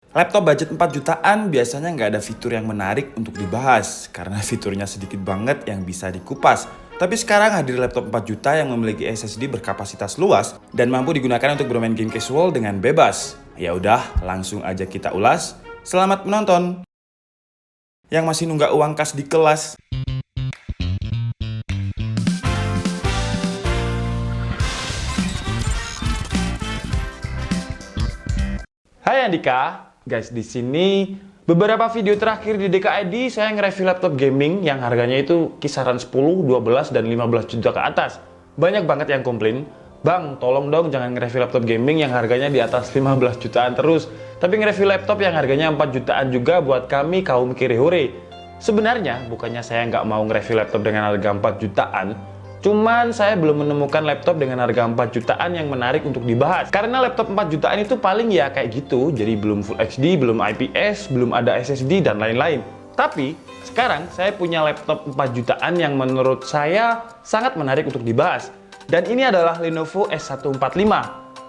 Laptop budget 4 jutaan biasanya nggak ada fitur yang menarik untuk dibahas karena fiturnya sedikit banget yang bisa dikupas. Tapi sekarang hadir laptop 4 juta yang memiliki SSD berkapasitas luas dan mampu digunakan untuk bermain game casual dengan bebas. Ya udah, langsung aja kita ulas. Selamat menonton. Yang masih nunggak uang kas di kelas. Hai Andika. Guys, di sini beberapa video terakhir di DKID saya nge-review laptop gaming yang harganya itu kisaran 10, 12, dan 15 juta ke atas. Banyak banget yang komplain, "Bang, tolong dong jangan nge-review laptop gaming yang harganya di atas 15 jutaan terus. Tapi nge-review laptop yang harganya 4 jutaan juga buat kami kaum kiri-hore." Sebenarnya bukannya saya nggak mau nge-review laptop dengan harga 4 jutaan, cuman saya belum menemukan laptop dengan harga 4 jutaan yang menarik untuk dibahas. Karena laptop 4 jutaan itu paling ya kayak gitu, jadi belum Full HD, belum IPS, belum ada SSD, dan lain-lain. Tapi, sekarang saya punya laptop 4 jutaan yang menurut saya sangat menarik untuk dibahas. Dan ini adalah Lenovo S145.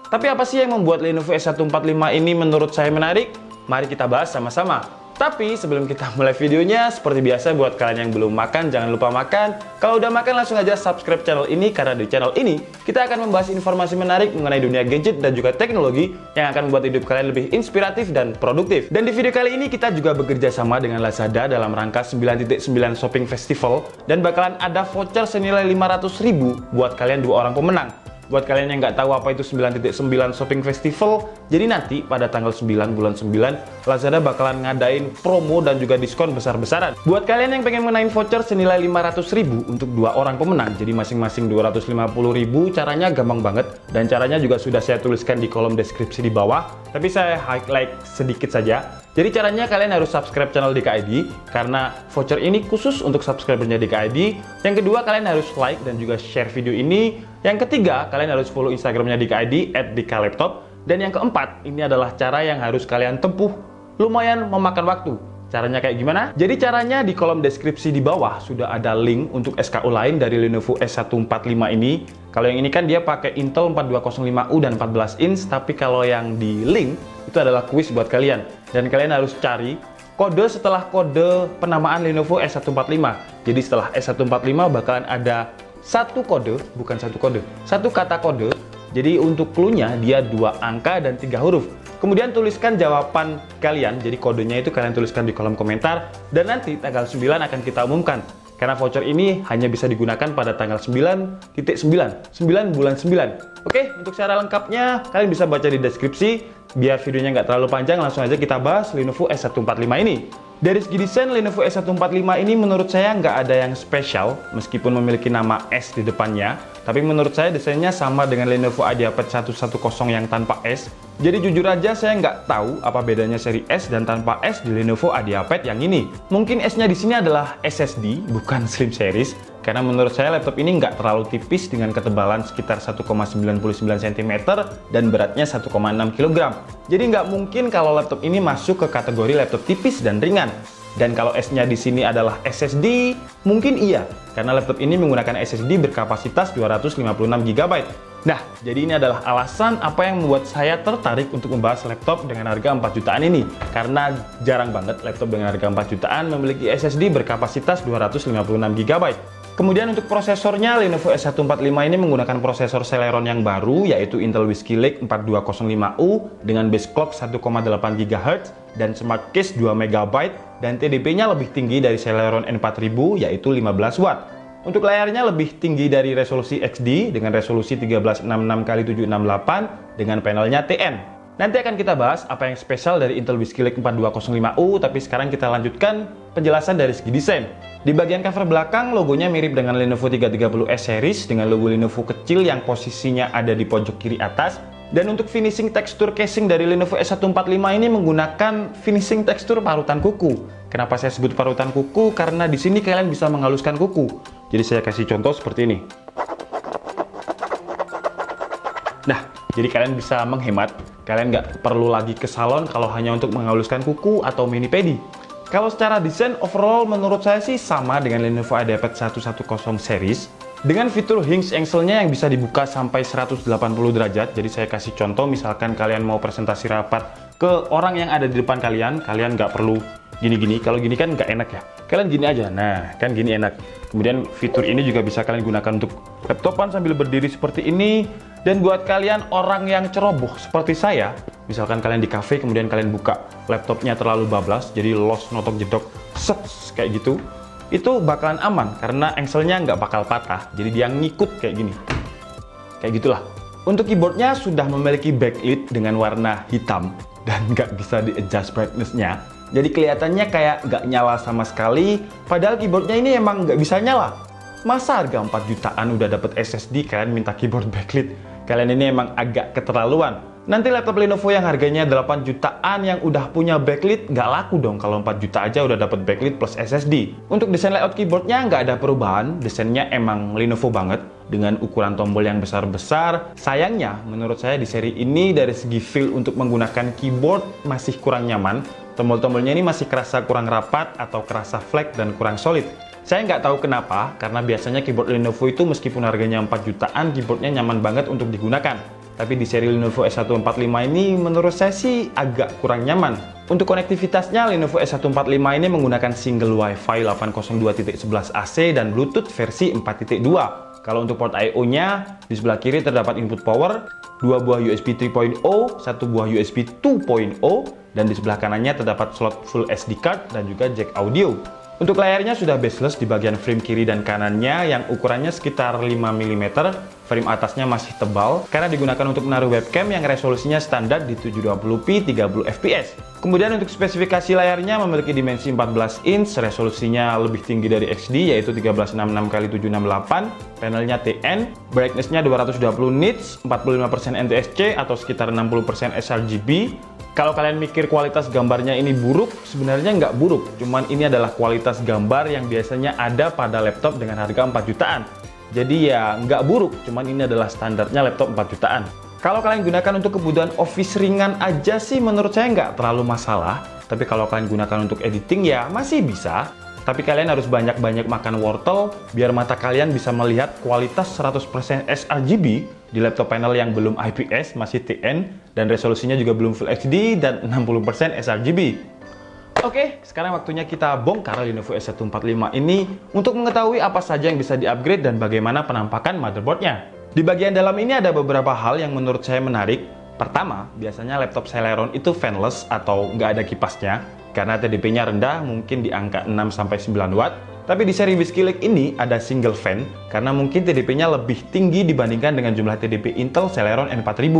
Tapi apa sih yang membuat Lenovo S145 ini menurut saya menarik? Mari kita bahas sama-sama. Tapi sebelum kita mulai videonya, seperti biasa buat kalian yang belum makan, jangan lupa makan. Kalau udah makan langsung aja subscribe channel ini, karena di channel ini kita akan membahas informasi menarik mengenai dunia gadget dan juga teknologi yang akan membuat hidup kalian lebih inspiratif dan produktif. Dan di video kali ini kita juga bekerja sama dengan Lazada dalam rangka 9.9 Shopping Festival, dan bakalan ada voucher senilai 500.000 buat kalian 2 orang pemenang. Buat kalian yang nggak tahu apa itu 9.9 Shopping Festival, jadi nanti pada tanggal 9 bulan 9, Lazada bakalan ngadain promo dan juga diskon besar-besaran. Buat kalian yang pengen menaik voucher senilai 500.000 untuk 2 orang pemenang, jadi masing-masing 250.000, caranya gampang banget. Dan caranya juga sudah saya tuliskan di kolom deskripsi di bawah, tapi saya highlight sedikit saja. Jadi caranya kalian harus subscribe channel DKID, karena voucher ini khusus untuk subscribernya DKID. Yang kedua, kalian harus like dan juga share video ini. Yang ketiga, kalian harus follow Instagramnya DKID @DKLaptop. Dan yang keempat, ini adalah cara yang harus kalian tempuh. Lumayan memakan waktu. Caranya kayak gimana? Jadi caranya di kolom deskripsi di bawah sudah ada link untuk SKU lain dari Lenovo S145 ini. Kalau yang ini kan dia pakai Intel 4205U dan 14 inch, tapi kalau yang di link itu adalah kuis buat kalian. Dan kalian harus cari kode setelah kode penamaan Lenovo S145. Jadi setelah S145 bakalan ada satu kode, bukan satu kode, satu kata kode. Jadi untuk clue-nya dia 2 angka dan 3 huruf. Kemudian tuliskan jawaban kalian, jadi kodenya itu kalian tuliskan di kolom komentar, dan nanti tanggal 9 akan kita umumkan. Karena voucher ini hanya bisa digunakan pada tanggal 9 bulan 9. Oke, untuk cara lengkapnya kalian bisa baca di deskripsi. Biar videonya nggak terlalu panjang, langsung aja kita bahas Lenovo S145 ini. Dari segi desain, Lenovo S145 ini menurut saya nggak ada yang spesial, meskipun memiliki nama S di depannya. Tapi menurut saya desainnya sama dengan Lenovo IdeaPad 110 yang tanpa S. Jadi jujur aja saya nggak tahu apa bedanya seri S dan tanpa S di Lenovo IdeaPad yang ini. Mungkin S-nya di sini adalah SSD, bukan Slim Series. Karena menurut saya laptop ini nggak terlalu tipis dengan ketebalan sekitar 1,99 cm dan beratnya 1,6 kg. Jadi nggak mungkin kalau laptop ini masuk ke kategori laptop tipis dan ringan. Dan kalau S-nya di sini adalah SSD, mungkin iya, karena laptop ini menggunakan SSD berkapasitas 256 GB. Nah, jadi ini adalah alasan apa yang membuat saya tertarik untuk membahas laptop dengan harga 4 jutaan ini. Karena jarang banget laptop dengan harga 4 jutaan memiliki SSD berkapasitas 256 GB. Kemudian untuk prosesornya, Lenovo S145 ini menggunakan prosesor Celeron yang baru, yaitu Intel Whiskey Lake 4205U dengan base clock 1,8 GHz dan smart case 2 MB, dan TDP-nya lebih tinggi dari Celeron N4000, yaitu 15 Watt. Untuk layarnya lebih tinggi dari resolusi XD dengan resolusi 1366x768 dengan panelnya TN. Nanti akan kita bahas apa yang spesial dari Intel Whiskey Lake 4205U, tapi sekarang kita lanjutkan penjelasan dari segi desain. Di bagian cover belakang, logonya mirip dengan Lenovo 330S series dengan logo Lenovo kecil yang posisinya ada di pojok kiri atas. Dan untuk finishing tekstur casing dari Lenovo S145 ini menggunakan finishing tekstur parutan kuku. Kenapa saya sebut parutan kuku? Karena di sini kalian bisa menghaluskan kuku. Jadi saya kasih contoh seperti ini. Nah, jadi kalian bisa menghemat. Kalian nggak perlu lagi ke salon kalau hanya untuk menghaluskan kuku atau mani pedi. Kalau secara desain overall menurut saya sih sama dengan Lenovo IdeaPad 110 series. Dengan fitur hinge angle-nya yang bisa dibuka sampai 180 derajat. Jadi saya kasih contoh, misalkan kalian mau presentasi rapat ke orang yang ada di depan kalian, kalian nggak perlu gini-gini. Kalau gini kan nggak enak ya. Kalian gini aja, nah kan gini enak. Kemudian fitur ini juga bisa kalian gunakan untuk laptopan sambil berdiri seperti ini. Dan buat kalian orang yang ceroboh seperti saya, misalkan kalian di cafe kemudian kalian buka laptopnya terlalu bablas, jadi los notok jedok, sets kayak gitu, itu bakalan aman karena angle-nya nggak bakal patah. Jadi dia ngikut kayak gini, kayak gitulah. Untuk keyboardnya sudah memiliki backlit dengan warna hitam dan nggak bisa di-adjust brightness-nya. Jadi kelihatannya kayak nggak nyala sama sekali, padahal keyboardnya ini emang nggak bisa nyala. Masa harga 4 jutaan udah dapet SSD, kalian minta keyboard backlit? Kalian ini emang agak keterlaluan. Nanti laptop Lenovo yang harganya 8 jutaan yang udah punya backlit nggak laku dong kalau 4 juta aja udah dapet backlit plus SSD. Untuk desain layout keyboardnya nggak ada perubahan, desainnya emang Lenovo banget dengan ukuran tombol yang besar-besar. Sayangnya menurut saya di seri ini dari segi feel untuk menggunakan keyboard masih kurang nyaman. Tombol-tombolnya ini masih kerasa kurang rapat atau kerasa flat dan kurang solid. Saya nggak tahu kenapa, karena biasanya keyboard Lenovo itu meskipun harganya 4 jutaan, keyboardnya nyaman banget untuk digunakan. Tapi di seri Lenovo S145 ini menurut saya sih agak kurang nyaman. Untuk konektivitasnya, Lenovo S145 ini menggunakan single Wi-Fi 802.11ac dan Bluetooth versi 4.2. Kalau untuk port I/O-nya, di sebelah kiri terdapat input power, 2 buah USB 3.0, 1 buah USB 2.0, dan di sebelah kanannya terdapat slot full SD card dan juga jack audio. Untuk layarnya sudah bezeless di bagian frame kiri dan kanannya yang ukurannya sekitar 5 mm, frame atasnya masih tebal karena digunakan untuk menaruh webcam yang resolusinya standar di 720p 30 fps. Kemudian untuk spesifikasi layarnya memiliki dimensi 14 inch, resolusinya lebih tinggi dari XD yaitu 1366x768, panelnya TN, brightness-nya 220 nits, 45% NTSC atau sekitar 60% sRGB. Kalau kalian mikir kualitas gambarnya ini buruk, sebenarnya nggak buruk. Cuman ini adalah kualitas gambar yang biasanya ada pada laptop dengan harga 4 jutaan. Jadi ya nggak buruk, cuman ini adalah standarnya laptop 4 jutaan. Kalau kalian gunakan untuk kebutuhan office ringan aja sih menurut saya nggak terlalu masalah. Tapi kalau kalian gunakan untuk editing ya masih bisa. Tapi kalian harus banyak-banyak makan wortel biar mata kalian bisa melihat kualitas 100% sRGB di laptop panel yang belum IPS, masih TN, dan resolusinya juga belum Full HD dan 60% sRGB. Oke, sekarang waktunya kita bongkar Lenovo S145 ini untuk mengetahui apa saja yang bisa di-upgrade dan bagaimana penampakan motherboardnya. Di bagian dalam ini ada beberapa hal yang menurut saya menarik. Pertama, biasanya laptop Celeron itu fanless atau nggak ada kipasnya. Karena TDP-nya rendah, mungkin di angka 6-9 watt. Tapi di seri Whiskey Lake ini ada single fan, karena mungkin TDP-nya lebih tinggi dibandingkan dengan jumlah TDP Intel Celeron N4000,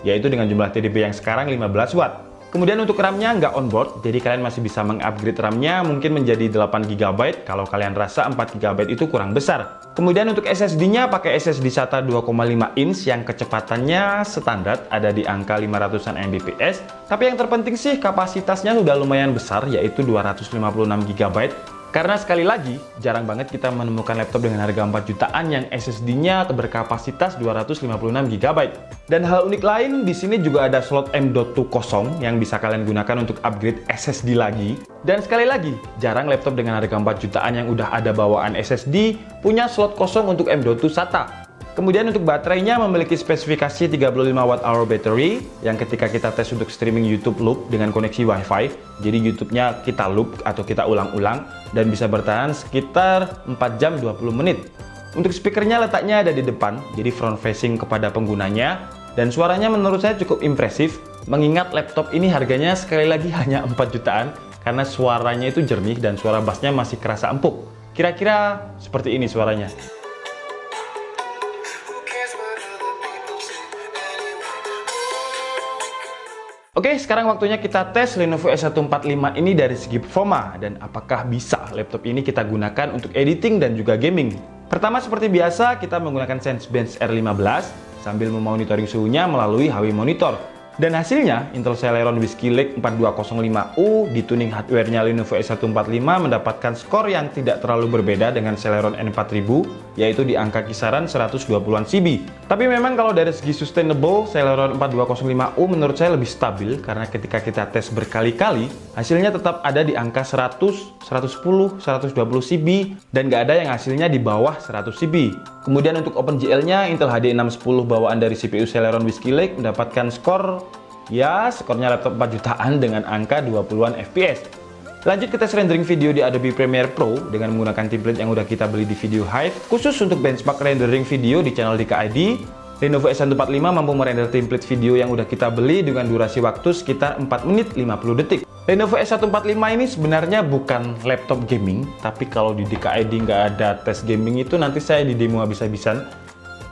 yaitu dengan jumlah TDP yang sekarang 15 watt. Kemudian untuk RAM-nya nggak onboard, jadi kalian masih bisa mengupgrade RAM-nya mungkin menjadi 8 GB kalau kalian rasa 4 GB itu kurang besar. Kemudian untuk SSD-nya pakai SSD SATA 2,5 inch yang kecepatannya standar ada di angka 500-an Mbps. Tapi yang terpenting sih kapasitasnya sudah lumayan besar yaitu 256 GB. Karena sekali lagi, jarang banget kita menemukan laptop dengan harga 4 jutaan yang SSD-nya berkapasitas 256 GB. Dan hal unik lain, di sini juga ada slot M.2 kosong yang bisa kalian gunakan untuk upgrade SSD lagi. Dan sekali lagi, jarang laptop dengan harga 4 jutaan yang udah ada bawaan SSD punya slot kosong untuk M.2 SATA. Kemudian untuk baterainya memiliki spesifikasi 35 Wh battery yang ketika kita tes untuk streaming YouTube loop dengan koneksi Wi-Fi, jadi YouTube-nya kita loop atau kita ulang-ulang dan bisa bertahan sekitar 4 jam 20 menit. Untuk speakernya letaknya ada di depan, jadi front facing kepada penggunanya dan suaranya menurut saya cukup impresif mengingat laptop ini harganya sekali lagi hanya 4 jutaan karena suaranya itu jernih dan suara bassnya masih kerasa empuk. Kira-kira seperti ini suaranya. Oke, sekarang waktunya kita tes Lenovo S145 ini dari segi performa dan apakah bisa laptop ini kita gunakan untuk editing dan juga gaming. Pertama seperti biasa kita menggunakan Sensebench R15 sambil memonitoring suhunya melalui HW Monitor. Dan hasilnya Intel Celeron Whiskey Lake 4205U di tuning hardware-nya Lenovo S145 mendapatkan skor yang tidak terlalu berbeda dengan Celeron N4000 yaitu di angka kisaran 120-an CB. Tapi memang kalau dari segi sustainable, Celeron 4205U menurut saya lebih stabil karena ketika kita tes berkali-kali, hasilnya tetap ada di angka 100, 110, 120 CB dan nggak ada yang hasilnya di bawah 100 CB. Kemudian untuk OpenGL-nya, Intel HD 610 bawaan dari CPU Celeron Whiskey Lake mendapatkan skornya laptop 4 jutaan dengan angka 20-an FPS. Lanjut ke tes rendering video di Adobe Premiere Pro dengan menggunakan template yang udah kita beli di Video Hive. Khusus untuk benchmark rendering video di channel DKID, Lenovo S145 mampu merender template video yang udah kita beli dengan durasi waktu sekitar 4 menit 50 detik. Lenovo S145 ini sebenarnya bukan laptop gaming, tapi kalau di DKID nggak ada tes gaming itu nanti saya di demo habis-habisan.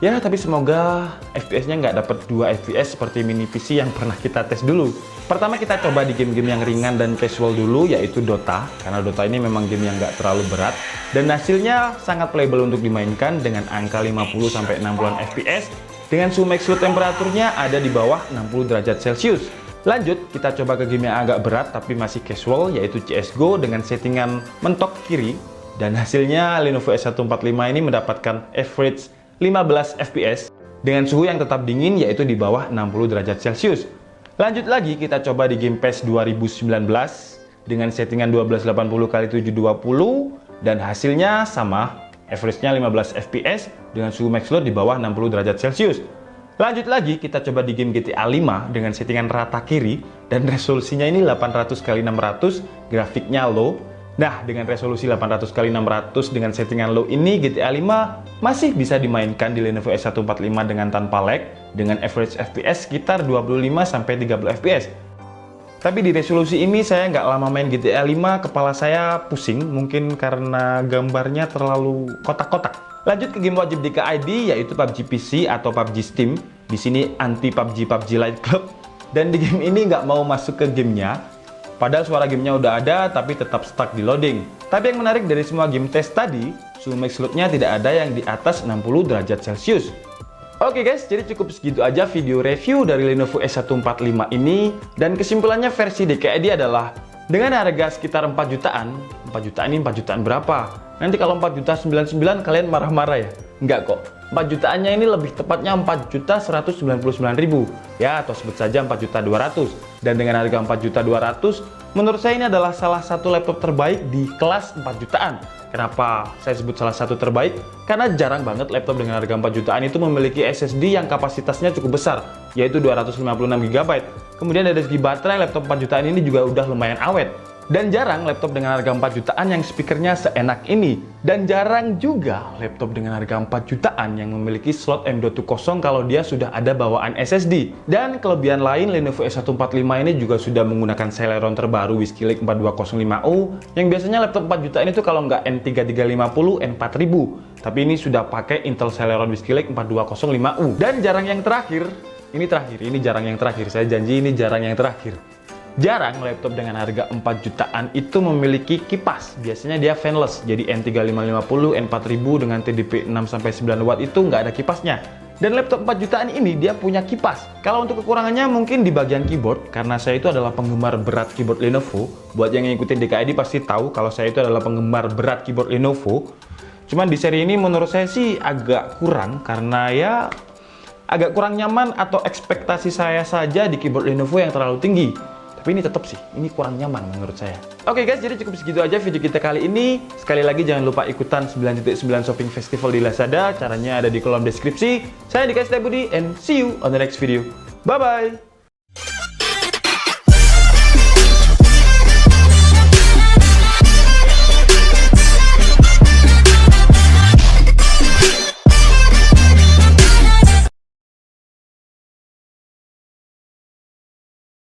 Ya, tapi semoga FPS-nya nggak dapat 2 FPS seperti mini PC yang pernah kita tes dulu. Pertama kita coba di game-game yang ringan dan casual dulu, yaitu Dota. Karena Dota ini memang game yang nggak terlalu berat. Dan hasilnya sangat playable untuk dimainkan dengan angka 50-60an FPS. Dengan suhu max load temperaturnya ada di bawah 60 derajat Celcius. Lanjut, kita coba ke game yang agak berat tapi masih casual, yaitu CSGO dengan settingan mentok kiri. Dan hasilnya Lenovo S145 ini mendapatkan average 15 FPS dengan suhu yang tetap dingin yaitu di bawah 60 derajat Celcius. Lanjut lagi kita coba di Game PES 2019 dengan settingan 1280x720 dan hasilnya sama, average-nya 15 FPS dengan suhu max load di bawah 60 derajat Celcius. Lanjut lagi kita coba di game GTA 5 dengan settingan rata kiri dan resolusinya ini 800x600, grafiknya low. Nah, dengan resolusi 800x600 dengan settingan low ini, GTA 5 masih bisa dimainkan di Lenovo S145 dengan tanpa lag, dengan average FPS sekitar 25-30 FPS. Tapi di resolusi ini saya nggak lama main GTA 5, kepala saya pusing, mungkin karena gambarnya terlalu kotak-kotak. Lanjut ke game wajib DKID, yaitu PUBG PC atau PUBG Steam. Di sini anti PUBG Lite Club, dan di game ini nggak mau masuk ke gamenya. Padahal suara gamenya udah ada, tapi tetap stuck di loading. Tapi yang menarik dari semua game test tadi, suhu max load-nya tidak ada yang di atas 60 derajat Celcius. Oke guys, jadi cukup segitu aja video review dari Lenovo S145 ini. Dan kesimpulannya versi DKID adalah, dengan harga sekitar 4 jutaan, 4 jutaan ini 4 jutaan berapa? Nanti kalau 4.99 kalian marah-marah ya? Enggak kok. 4 jutaannya ini lebih tepatnya 4.199.000 ya, atau sebut saja 4.200.000. Dan dengan harga 4.200.000, menurut saya ini adalah salah satu laptop terbaik di kelas 4 jutaan. Kenapa saya sebut salah satu terbaik? Karena jarang banget laptop dengan harga 4 jutaan itu memiliki SSD yang kapasitasnya cukup besar, yaitu 256 GB. Kemudian dari segi baterai, laptop 4 jutaan ini juga udah lumayan awet. Dan jarang laptop dengan harga 4 jutaan yang speakernya seenak ini. Dan jarang juga laptop dengan harga 4 jutaan yang memiliki slot M.2 kalau dia sudah ada bawaan SSD. Dan kelebihan lain, Lenovo S145 ini juga sudah menggunakan Celeron terbaru Whiskey Lake 4205U, yang biasanya laptop 4 jutaan itu kalau nggak N3350, N4000. Tapi ini sudah pakai Intel Celeron Whiskey Lake 4205U. Dan jarang yang terakhir, ini jarang yang terakhir, saya janji ini jarang yang terakhir. Jarang laptop dengan harga 4 jutaan itu memiliki kipas. Biasanya dia fanless, jadi N3550, N4000 dengan TDP 6-9 watt itu nggak ada kipasnya. Dan laptop 4 jutaan ini dia punya kipas. Kalau untuk kekurangannya mungkin di bagian keyboard, karena saya itu adalah penggemar berat keyboard Lenovo. Buat yang ngikutin DKID pasti tahu kalau saya itu adalah penggemar berat keyboard Lenovo. Cuman di seri ini menurut saya sih agak kurang, karena ya agak kurang nyaman atau ekspektasi saya saja di keyboard Lenovo yang terlalu tinggi. Tapi ini tetap sih, ini kurang nyaman menurut saya. Oke guys, jadi cukup segitu aja video kita kali ini. Sekali lagi jangan lupa ikutan 9.9 Shopping Festival di Lazada. Caranya ada di kolom deskripsi. Saya Dika Setiabudi and see you on the next video. Bye-bye!